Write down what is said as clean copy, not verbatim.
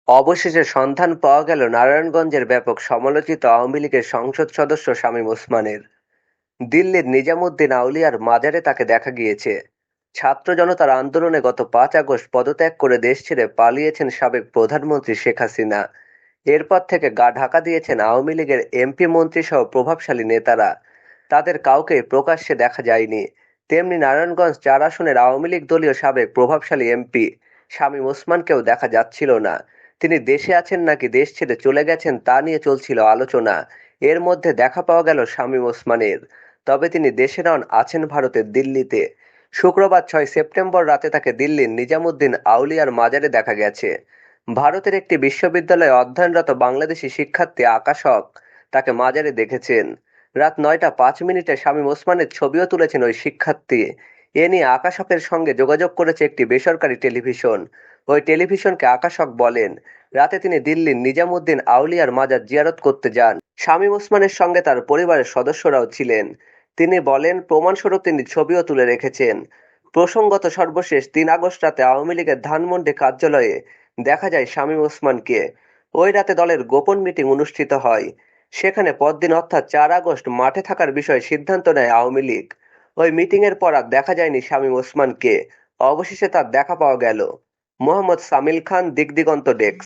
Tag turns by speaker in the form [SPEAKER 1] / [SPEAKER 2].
[SPEAKER 1] অবশেষে সন্ধান পাওয়া গেল নারায়ণগঞ্জের ব্যাপক সমালোচিত আওয়ামী লীগের সংসদ সদস্য শামীম ওসমানের। দিল্লির নিজামুদ্দিন আউলিয়ার মাজারে তাকে দেখা গিয়েছে। ছাত্র জনতার আন্দোলনে গত 5 আগস্ট পদত্যাগ করে দেশ ছেড়ে পালিয়েছেন সাবেক প্রধানমন্ত্রী শেখ হাসিনা। এরপর থেকে গা ঢাকা দিয়েছেন আওয়ামী লীগের এমপি মন্ত্রী সহ প্রভাবশালী নেতারা। তাদের কাউকে প্রকাশ্যে দেখা যায়নি। তেমনি নারায়ণগঞ্জ 4 আসনের আওয়ামী লীগ দলীয় সাবেক প্রভাবশালী এমপি শামীম ওসমানকেও দেখা যাচ্ছিল না। তিনি দেশে আছেন নাকি দেশ ছেড়ে চলে গেছেন তা নিয়ে চলছিল আলোচনা। এর মধ্যে দেখা পাওয়া গেল শামীম ওসমানের। তবে তিনি দেশে নন, আছেন ভারতের দিল্লিতে। শুক্রবার 6 সেপ্টেম্বর রাতে তাকে দিল্লির নিজামুদ্দিন আউলিয়ার মাজারে দেখা গেছে। ভারতের একটি বিশ্ববিদ্যালয়ে অধ্যয়নরত বাংলাদেশি শিক্ষার্থী আকাশ হক তাকে মাজারে দেখেছেন। রাত 9টা 5 মিনিটে শামীম ওসমানের ছবিও তুলেছেন ওই শিক্ষার্থী। এ নিয়ে আকাশ হকের সঙ্গে যোগাযোগ করেছে একটি বেসরকারি টেলিভিশন। ওই টেলিভিশনকে আকাশ হক বলেন, রাতে তিনি দিল্লির নিজামুদ্দিন আউলিয়ার মাজার জিয়ারত করতে যান। শামীম ওসমানের সঙ্গে তার পরিবারের সদস্যরাও ছিলেন। তিনি বলেন, প্রমাণস্বরূপ তিনি ছবিও তুলে রেখেছেন। প্রসঙ্গত, সর্বশেষ 3 আগস্ট রাতে আওয়ামী লীগের ধানমন্ডি কার্যালয়ে দেখা যায় শামীম ওসমানকে। ওই রাতে দলের গোপন মিটিং অনুষ্ঠিত হয়। সেখানে পরদিন অর্থাৎ 4 আগস্ট মাঠে থাকার বিষয়ে সিদ্ধান্ত নেয় আওয়ামী লীগ। ওই মিটিংয়ের পর আর দেখা যায়নি শামীম ওসমানকে। অবশেষে তার দেখা পাওয়া গেল। মোহাম্মদ সামিল খান, দিগদিগন্ত ডেস্ক।